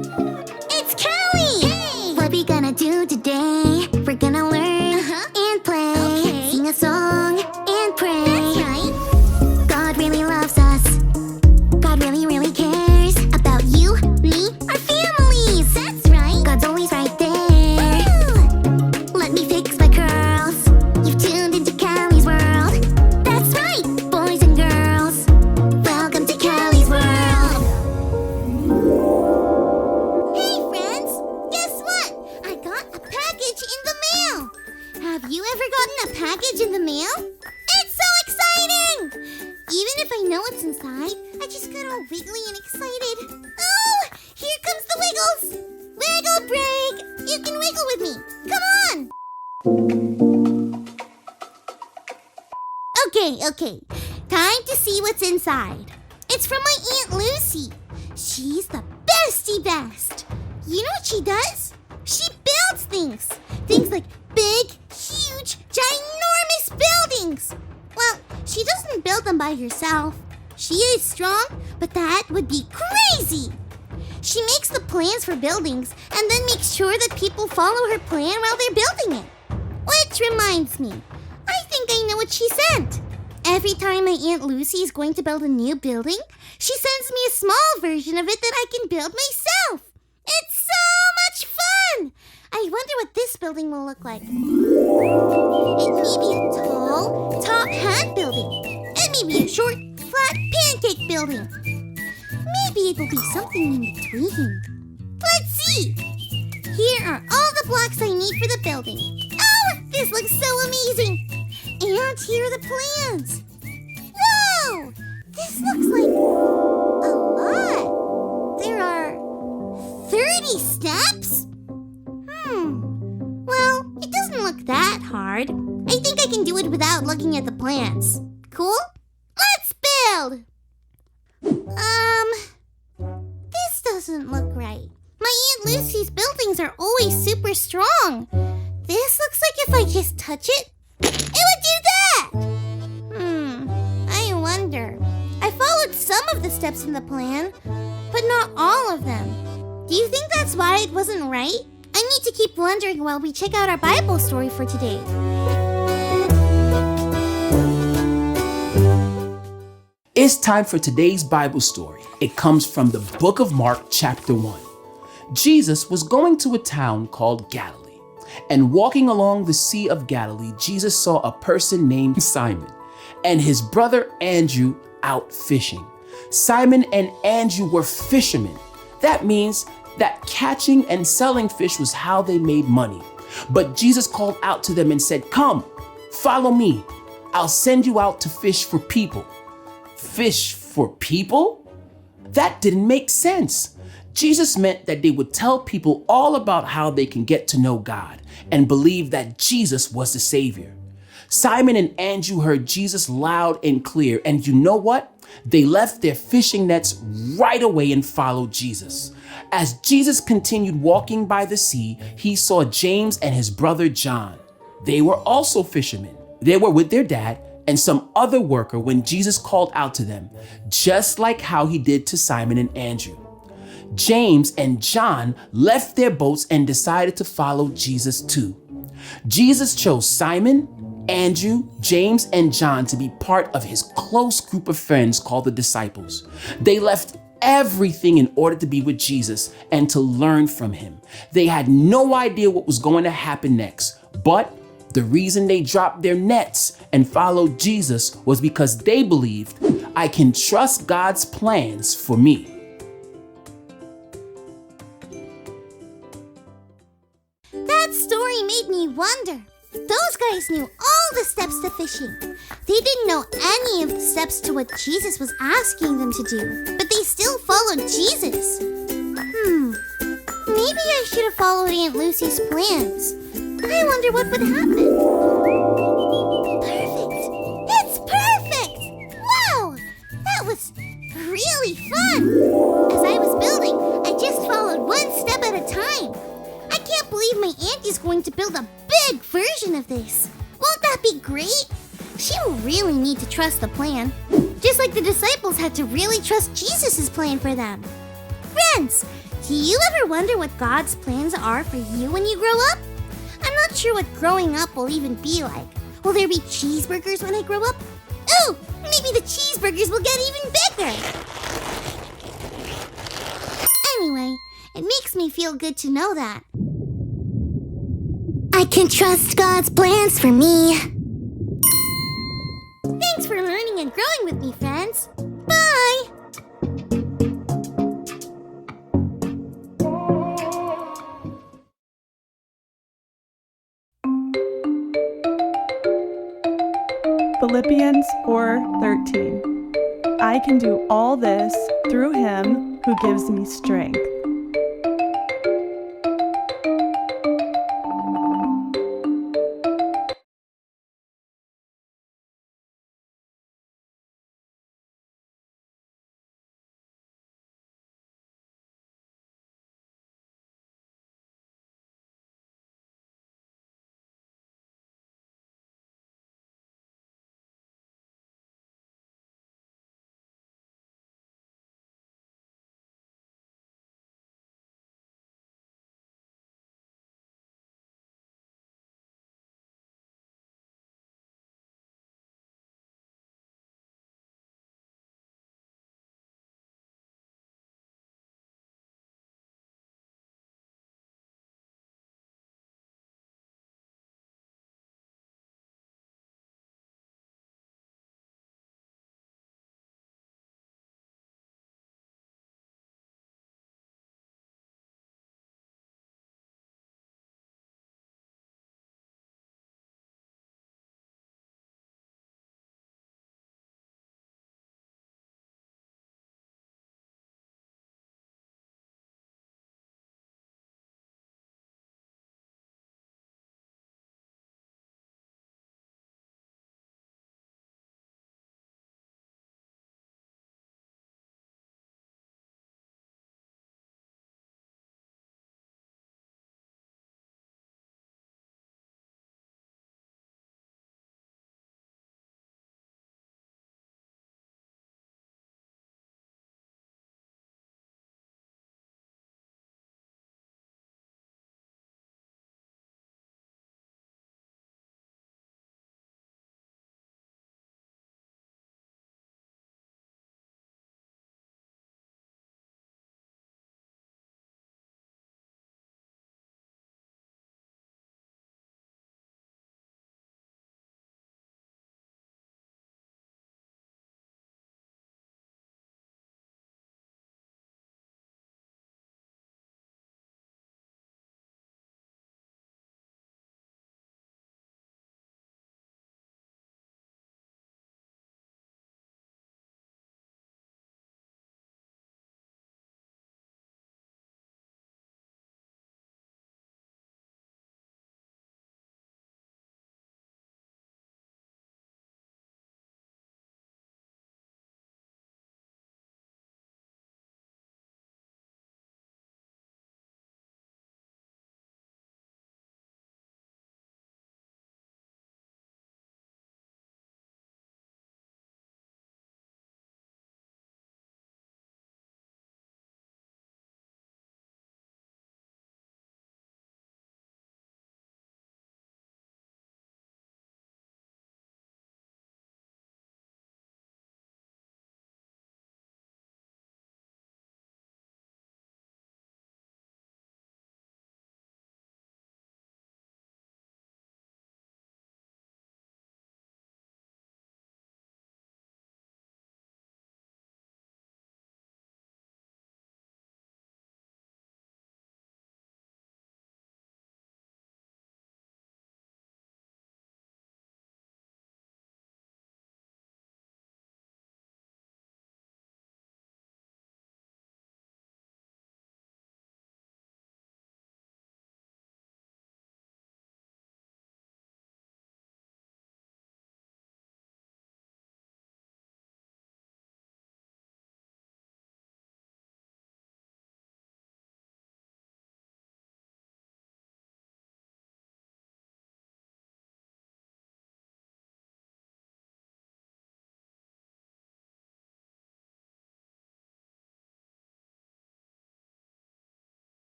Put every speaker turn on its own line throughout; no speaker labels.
It's Callie! Hey! What we gonna do today? We're gonna learn and play. Okay. Sing a song and pray. That's right. God really loves us. God really, really cares about you, me, our families. That's right. God's always right there. Woo! Let me fix my curls. You've tuned into Callie's world. That's right, boys and girls. Welcome to Callie's world. Hey friends, guess what? I got a package in the mail. Have you ever gotten a package in the mail? It's so exciting! Even if I know what's inside, I just get all wiggly and excited. Oh, here comes the wiggles! Wiggle break! You can wiggle with me. Come on! Okay. Time to see what's inside. It's from my Aunt Lucy. She's the bestie best. You know what she does? She builds things. Things like big, huge, ginormous buildings. Well, she doesn't build them by herself. She is strong, but that would be crazy. She makes the plans for buildings and then makes sure that people follow her plan while they're building it. Which reminds me, I think I know what she sent. Every time my Aunt Lucy is going to build a new building, she sends me a small version of it that I can build myself. It's so much fun! I wonder what this building will look like. It may be a tall, top hat building. It may be a short, flat pancake building. Maybe it will be something in between. Let's see. Here are all the blocks I need for the building. Oh, this looks so amazing. And here are the plans. Whoa! This looks like a lot. There are 30 steps? Well, it doesn't look that hard. I think I can do it without looking at the plans. Cool? Let's build! This doesn't look right. My Aunt Lucy's buildings are always super strong. This looks like if I just touch it, it would do that! I wonder. I followed some of the steps in the plan, but not all of them. Do you think that's why it wasn't right? I need to keep wondering while we check out our Bible story for today.
It's time for today's Bible story. It comes from the book of Mark, chapter 1. Jesus was going to a town called Galilee. And walking along the Sea of Galilee, Jesus saw a person named Simon and his brother Andrew out fishing. Simon and Andrew were fishermen. That means that catching and selling fish was how they made money. But Jesus called out to them and said, "Come, follow me. I'll send you out to fish for people." Fish for people? That didn't make sense. Jesus meant that they would tell people all about how they can get to know God and believe that Jesus was the Savior. Simon and Andrew heard Jesus loud and clear, and you know what? They left their fishing nets right away and followed Jesus. As Jesus continued walking by the sea, he saw James and his brother John. They were also fishermen. They were with their dad and some other worker when Jesus called out to them, just like how he did to Simon and Andrew. James and John left their boats and decided to follow Jesus too. Jesus chose Simon, Andrew, James, and John to be part of his close group of friends called the disciples. They left everything in order to be with Jesus and to learn from him. They had no idea what was going to happen next, but the reason they dropped their nets and followed Jesus was because they believed, I can trust God's plans for me.
That story made me wonder. Those guys knew all the steps to fishing. They didn't know any of the steps to what Jesus was asking them to do, but they still followed Jesus. Maybe I should have followed Aunt Lucy's plans. I wonder what would happen. Perfect! It's perfect! Wow! That was really fun! As I was building, I just followed one step at a time. I can't believe my aunt is going to build a big version of this. Won't that be great? She will really need to trust the plan, just like the disciples had to really trust Jesus' plan for them. Friends, Do you ever wonder what God's plans are for you when you grow up? I'm not sure what growing up will even be like. Will there be cheeseburgers when I grow up? Ooh, maybe the cheeseburgers will get even bigger. Anyway, it makes me feel good to know that I can trust God's plans for me. Thanks for learning and growing with me, friends. Bye!
Philippians 4:13. I can do all this through him who gives me strength.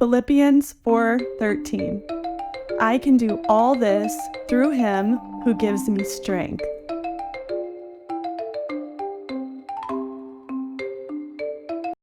Philippians 4:13. I can do all this through him who gives me strength.